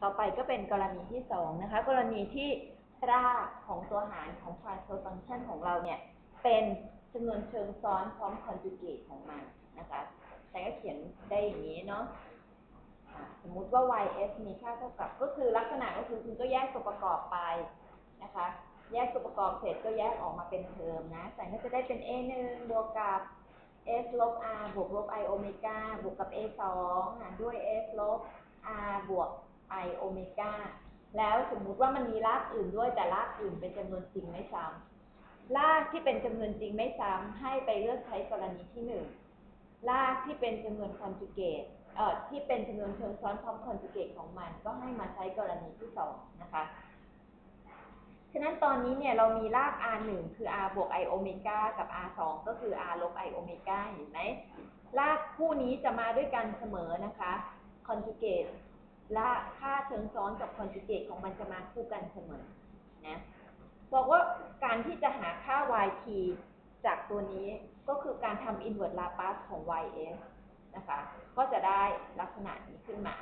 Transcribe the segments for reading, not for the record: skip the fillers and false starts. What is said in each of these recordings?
ต่อไปก็เป็นกรณีที่2นะคะกรณีที่รากของตัวหารของ transfer function ของเราเนี่ยเป็นจำนวนเชิงซ้อนพร้อม conjugate ของมันนะคะแต่ก็เขียนได้อย่างนี้เนาะสมมุติว่า ys มีค่าเท่ากับก็คือลักษณะก็คือคุณก็แยกตัวประกอบไปนะคะแยกตัวประกอบเสร็จก็แยกออกมาเป็นเทอมนะแต่ก็จะได้เป็น a1 บวกกับ s ลบ r บวกลบ i โอเมก้าบวกกับ a2 หารด้วย s ลบ r บวก i โอเมก้าแล้วสมมุติว่ามันมีรากอื่นด้วยแต่รากอื่นเป็นจำนวนจริงไม่ซ้ำรากที่เป็นจำนวนจริงไม่ซ้ำให้ไปเลือกใช้กรณีที่1รากที่เป็นจำนวนคอนจูเกตที่เป็นจำนวนเชิงซ้อนพร้อมคอนจูเกตของมันก็ให้มาใช้กรณีที่2นะคะฉะนั้นตอนนี้เนี่ยเรามีราก r1 คือ r บวก i โอเมก้ากับ r2 ก็คือ r ลบ i โอเมก้าเห็นไหมรากคู่นี้จะมาด้วยกันเสมอนะคะคอนจูเกตและค่าเชิงซ้อนกับคอนจูเกตของมันจะมาคู่กันเสมอนะบอกว่าการที่จะหาค่า yt จากตัวนี้ก็คือการทำ inverse Laplace ของ ys นะคะก็จะได้ลักษณะนี้ขึ้นมา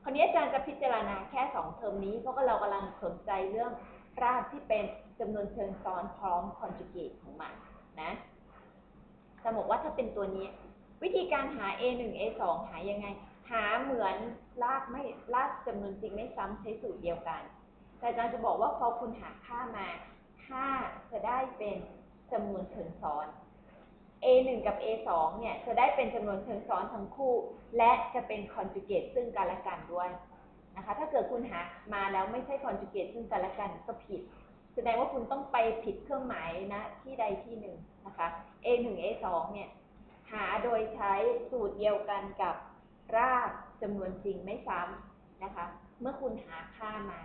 คราวนี้อาจารย์จะพิจารณาแค่2เทอมนี้เพราะว่าเรากำลังสนใจเรื่องรากที่เป็นจำนวนเชิงซ้อนพร้อม conjugate ของมันนะจะบอกว่าถ้าเป็นตัวนี้วิธีการหา a1 a2 หายังไงหาเหมือนรากจำนวนจริงไม่ซ้ำใช้สูตรเดียวกันแต่อาจารย์จะบอกว่าพอคุณหาค่ามาค่าจะได้เป็นจำนวนเชิงซ้อน a1 กับ a2 เนี่ยจะได้เป็นจำนวนเชิงซ้อนทั้งคู่และจะเป็น conjugate ซึ่งกันและกันด้วยนะคะถ้าเกิดคุณหามาแล้วไม่ใช่ conjugate ซึ่งกันและกันก็ผิดแสดงว่าคุณต้องไปผิดเครื่องหมายนะที่ใดที่หนึ่งนะคะ a1 a2 เนี่ยหาโดยใช้สูตรเดียวกันกับรากจำนวนจริงไม่ซ้ำนะคะเมื่อคุณหาค่ามา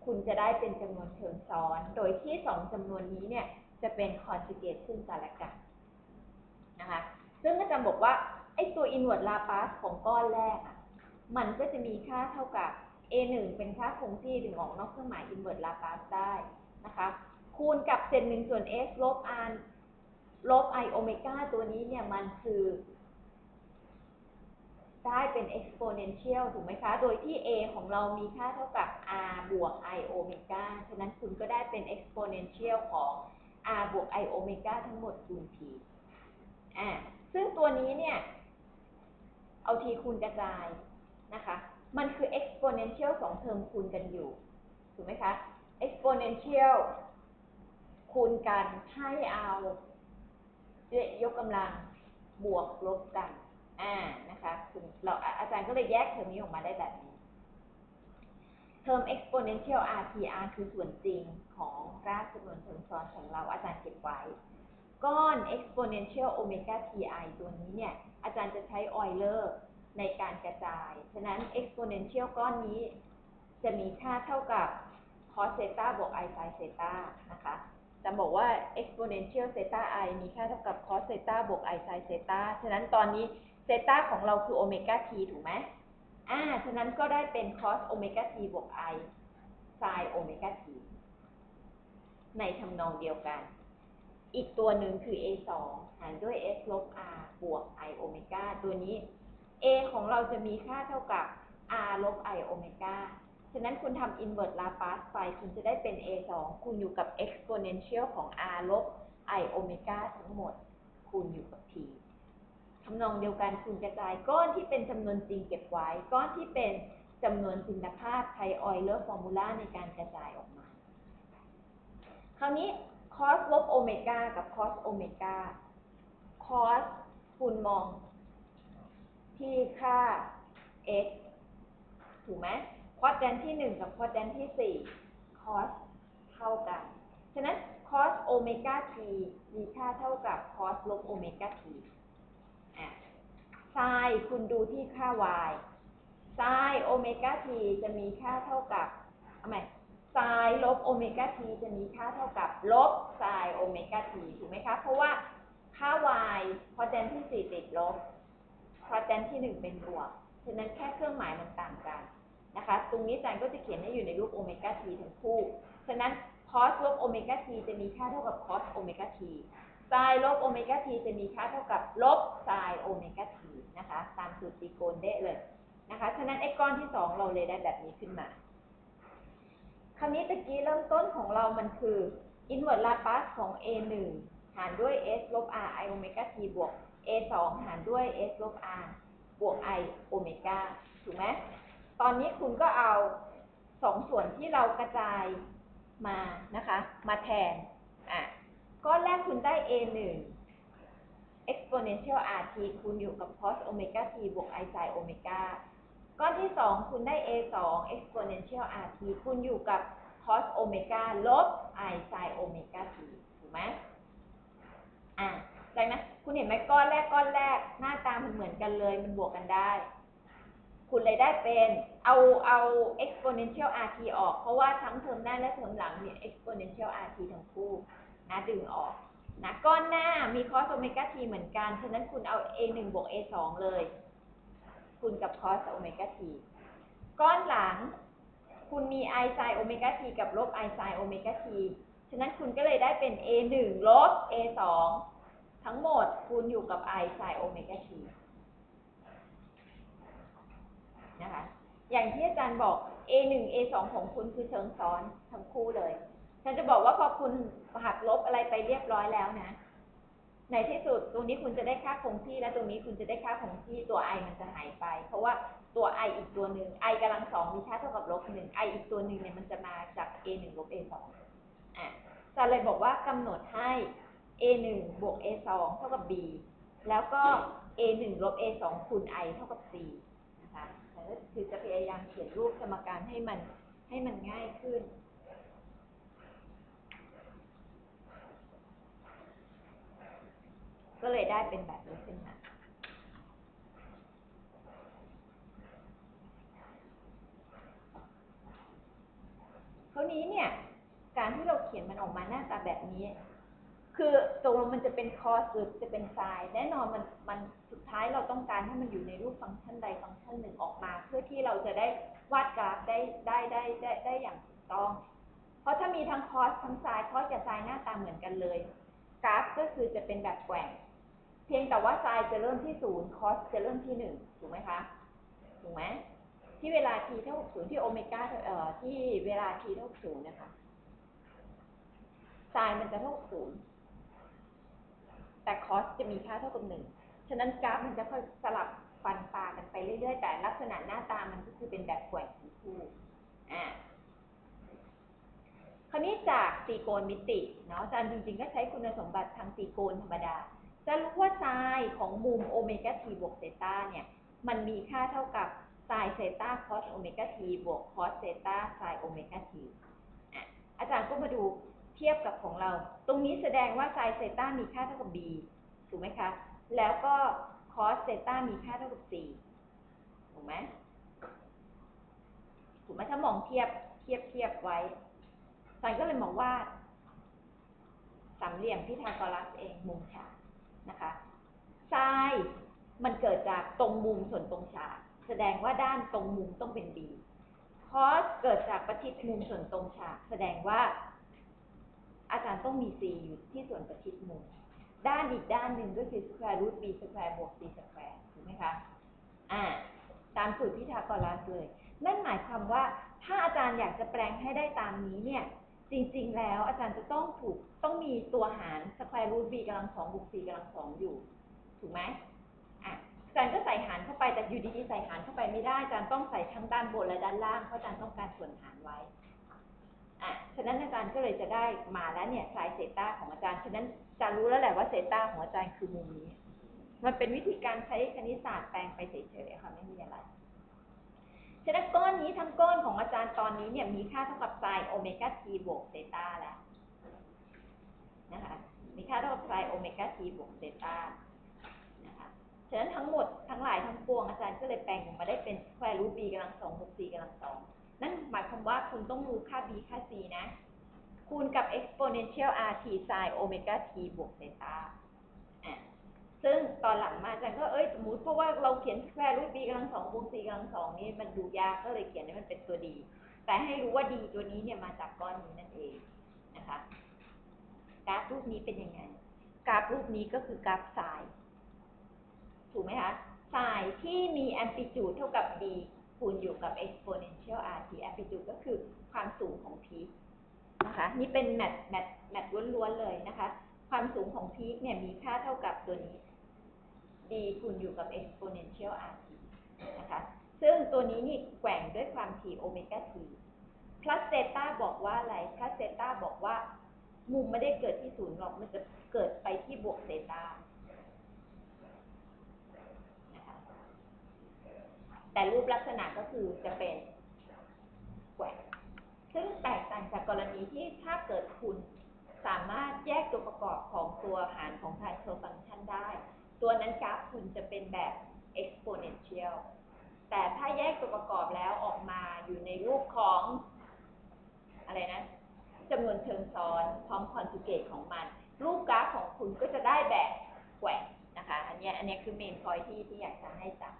คุณจะได้เป็นจำนวนเชิงซ้อนโดยที่2จำนวนนี้เนี่ยจะเป็น conjugate ซึ่งกันและกันนะคะซึ่งอาจารย์บอกว่าไอ้ตัว inverse Laplace ของก้อนแรกมันก็จะมีค่าเท่ากับ a1 เป็นค่าคงที่ดึงออกนอกเครื่องหมาย inverse Laplace ได้นะคะคูณกับเศษ1ส่วน s ลบ r ลบ i โอเมก้าตัวนี้เนี่ยมันคือได้เป็น exponential ถูกไหมคะโดยที่ a ของเรามีค่าเท่ากับ r บวก i โอเมก้าฉะนั้นคุณก็ได้เป็น exponential ของ r บวก i โอเมก้าทั้งหมดคูณ tซึ่งตัวนี้เนี่ยเอา t คูณกระจายนะคะมันคือ exponential 2เทอมคูณกันอยู่ถูกไหมคะ exponential คูณกันให้เอายกกำลังบวกลบกันนะคะอาจารย์ก็เลยแยกเทอมนี้ออกมาได้แบบนี้เทอม exponential rคือส่วนจริงของรากจำนวนเชิงซ้อนของเราอาจารย์เก็บไว้ก้อน exponential omega ti ตัวนี้เนี่ยอาจารย์จะใช้ Euler ในการกระจายฉะนั้น exponential ก้อนนี้จะมีค่าเท่ากับ cos theta บวก i sin theta นะคะจะบอกว่า exponential theta i มีค่าเท่ากับ cos theta บวก i sin theta ฉะนั้นตอนนี้ theta ของเราคือ omega t ถูกไหมฉะนั้นก็ได้เป็น cos omega t บวก i sin omega t ในทำนองเดียวกันอีกตัวหนึ่งคือ a2 หารด้วย s ลบ r บวก i โอเมก้าตัวนี้ a ของเราจะมีค่าเท่ากับ r ลบ i โอเมก้าฉะนั้นคุณทำ inverse Laplace ไปคุณจะได้เป็น a2 คูณอยู่กับ exponential ของ r ลบ i โอเมก้าทั้งหมดคูณอยู่กับ t ทำนองเดียวกันคุณกระจายก้อนที่เป็นจำนวนจริงเก็บไว้ก้อนที่เป็นจำนวนจินตภาพใช้ Euler formula ในการกระจายออกมาคราวนี้ cos ลบโอเมก้ากับ cos โอเมก้า cos คุณมองที่ค่า x ถูกไหมควอดแดนที่1กับควอดแดนที่4 cos เท่ากันฉะนั้น cos โอเมก้า t มีค่าเท่ากับ cos ลบโอเมก้า t sin คุณดูที่ค่า y sin โอเมก้า t จะมีค่าเท่ากับsin ลบโอเมก้า t จะมีค่าเท่ากับลบ sin โอเมก้า t ถูกไหมคะเพราะว่าค่า y ควอดแดนที่4ติดลบควอดแดนที่1เป็นบวกฉะนั้นแค่เครื่องหมายมันต่างกันนะคะตรงนี้อาจารย์ก็จะเขียนให้อยู่ในรูปโอเมก้า t ทั้งคู่ฉะนั้น cos ลบโอเมก้า t จะมีค่าเท่ากับ cos โอเมก้า t sin ลบโอเมก้า t จะมีค่าเท่ากับลบ sin โอเมก้า t นะคะตามสูตรตรีโกณเดะเลย นะคะฉะนั้นไอ้ก้อนที่2เราเลยได้แบบนี้ขึ้นมาคราวนี้ตะกี้เริ่มต้นของเรามันคือ inverse Laplace ของ a1 หารด้วย s ลบ r i โอเมก้า t บวก a2 หารด้วย s ลบ r บวก i โอเมก้าถูกไหมตอนนี้คุณก็เอา2ส่วนที่เรากระจายมานะคะมาแทนก้อนแรกคุณได้ a1 exponential rt คูณอยู่กับ cos โอเมก้า t บวก i sin โอเมก้าก้อนที่2คุณได้ a2 exponential rt คูณอยู่กับ cos โอเมก้าลบ i sin โอเมก้า t ถูกไหมจากนั้นคุณเห็นไหมก้อนแรกหน้าตามันเหมือนกันเลยมันบวกกันได้คุณเลยได้เป็นเอา exponential rt ออกเพราะว่าทั้งเทอมหน้าและเทอมหลังมี exponential rt ทั้งคู่นะดึงออกนะก้อนหน้ามี cos โอเมก้า t เหมือนกันฉะนั้นคุณเอา a1 บวก a2 เลยคุณกับ cos โอเมก้า t ก้อนหลังคุณมี i sin โอเมก้า t กับลบ i sin โอเมก้า t ฉะนั้นคุณก็เลยได้เป็น a1 ลบ a2 ทั้งหมดคูณอยู่กับ i sin โอเมก้า t นะคะอย่างที่อาจารย์บอก a1 a2 ของคุณคือเชิงซ้อนทั้งคู่เลยฉันจะบอกว่าพอคุณหักลบอะไรไปเรียบร้อยแล้วนะในที่สุดตรงนี้คุณจะได้ค่าคงที่และตรงนี้คุณจะได้ค่าคงที่ตัว i มันจะหายไปเพราะว่าตัว i อีกตัวหนึ่ง i กำลัง2มีค่าเท่ากับลบ1 i อีกตัวหนึ่งเนี่ยมันจะมาจาก a1 ลบ a2 อาจารย์เลยบอกว่ากำหนดให้ a1 บวก a2 เท่ากับ b แล้วก็ a1 ลบ a2 คูณ i เท่ากับ c นะคะคือจะพยายามเขียนรูปสมการให้มันง่ายขึ้นก็เลยได้เป็นแบบนี้ขึ้นมาคราวนี้เนี่ยการที่เราเขียนมันออกมาหน้าตาแบบนี้คือตรงมันจะเป็น cos หรือจะเป็น sin แน่นอนมันสุดท้ายเราต้องการให้มันอยู่ในรูปฟังก์ชันใดฟังก์ชันหนึ่งออกมาเพื่อที่เราจะได้วาดกราฟได้อย่างถูกต้องเพราะถ้ามีทั้ง cos ทั้ง sin cos กับ sin หน้าตาเหมือนกันเลยกราฟก็คือจะเป็นแบบแกว่งเพียงแต่ว่า sin จะเริ่มที่0 cos จะเริ่มที่1ถูกไหมคะถูกไหมที่เวลา t เท่ากับ0ที่โอเมก้าที่เวลา t เท่ากับ0นะคะ sin มันจะเท่ากับ0แต่ cos จะมีค่าเท่ากับ1ฉะนั้นกราฟมันจะค่อยสลับฟันปลากันไปเรื่อยๆแต่ลักษณะหน้าตามันก็คือเป็นแบบแกว่งทั้งคู่คราวนี้จากตรีโกณมิติเนาะอาจารย์จริงๆก็ใช้คุณสมบัติทางตรีโกณธรรมดาจะรู้ว่า sin ของมุมโอเมก้า t บวกเซต้าเนี่ยมันมีค่าเท่ากับ sin เซต้า cos โอเมก้า t บวก cos เซต้า sin โอเมก้า t อาจารย์ก็มาดูเทียบกับของเราตรงนี้แสดงว่า sin เซต้ามีค่าเท่ากับ b ถูกไหมคะแล้วก็ cos เซต้ามีค่าเท่ากับ c ถูกไหมถ้ามองเทียบไว้อาจารย์ก็เลยมองว่าสามเหลี่ยมพีทาโกรัสเองมุมฉากนะคะไซน์มันเกิดจากตรงมุมส่วนตรงฉากแสดงว่าด้านตรงมุมต้องเป็น b คอสเกิดจากประชิดมุมส่วนตรงฉากแสดงว่าอาจารย์ต้องมี c อยู่ที่ส่วนประชิดมุมด้านอีกด้านหนึ่งก็คือ square root b square บวก c square ถูกไหมคะตามสูตรพีทาโกรัสเลยนั่นหมายความว่าถ้าอาจารย์อยากจะแปลงให้ได้ตามนี้เนี่ยจริงๆแล้วอาจารย์จะต้องมีตัวหาร square root b กำลัง2บวก c กำลัง2อยู่ถูกไหมอาจารย์ก็ใส่หารเข้าไปแต่อยู่ดีๆใส่หารเข้าไปไม่ได้อาจารย์ต้องใส่ทั้งด้านบนและด้านล่างเพราะอาจารย์ต้องการส่วนหารไว้ฉะนั้นอาจารย์ก็เลยจะได้มาแล้วเนี่ยไซน์เซต้าของอาจารย์ฉะนั้นอาจารย์รู้แล้วแหละว่าเซต้าของอาจารย์คือมุมนี้มันเป็นวิธีการใช้คณิตศาสตร์แปลงไปเฉยๆค่ะไม่มีอะไรฉะนั้นก้อนนี้ทั้งก้อนของอาจารย์ตอนนี้เนี่ยมีค่าเท่ากับไซน์โอเมก้า t บวกเซต้าแล้วนะคะมีค่าเท่ากับไซน์โอเมก้า t บวกเซต้านะคะฉะนั้นทั้งหมดทั้งหลายทั้งปวงอาจารย์ก็เลยแปลงออกมาได้เป็น square root b กำลัง2บวก c กำลัง2นั่นหมายความว่าคุณต้องรู้ค่า b ค่า c นะคูณกับ exponential rt sin โอเมก้า t บวกเซต้าซึ่งตอนหลังมาอาจารย์ก็สมมติเพราะว่าเราเขียน square root b กำลัง2บวก c กำลัง2นี่มันดูยากก็เลยเขียนให้มันเป็นตัวดีแต่ให้รู้ว่าดีตัวนี้เนี่ยมาจากก้อนนี้นั่นเองนะคะกราฟรูปนี้เป็นยังไงกราฟรูปนี้ก็คือกราฟไซน์ถูกไหมคะ ฝ่ายที่มี amplitude เท่ากับ b คูณอยู่กับ exponential rt amplitude ก็คือความสูงของพีคนะคะนี่เป็นแมทล้วนๆเลยนะคะความสูงของพีคเนี่ยมีค่าเท่ากับตัวนี้ d คูณอยู่กับ exponential rt นะคะซึ่งตัวนี้นี่แกว่งด้วยความถี่โอเมก้า t plus เซต้าบอกว่าอะไร plus เซต้าบอกว่ามุมไม่ได้เกิดที่ศูนย์หรอกมันจะเกิดไปที่บวกเซต้านะคะแต่รูปลักษณะก็คือจะเป็นแกว่งซึ่งแตกต่างจากกรณีที่ถ้าเกิดคุณสามารถแยกตัวประกอบของตัวหารของ transfer function ได้ตัวนั้นกราฟคุณจะเป็นแบบ exponential แต่ถ้าแยกตัวประกอบแล้วออกมาอยู่ในรูปของอะไรนะจำนวนเชิงซ้อนพร้อมคอนจูเกตของมันรูปกราฟของคุณก็จะได้แบบแกว่งนะคะอันนี้คือเมนพอยท์ที่อยากจะให้จับ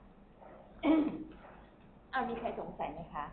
เอามีใครสงสัยไหมคะ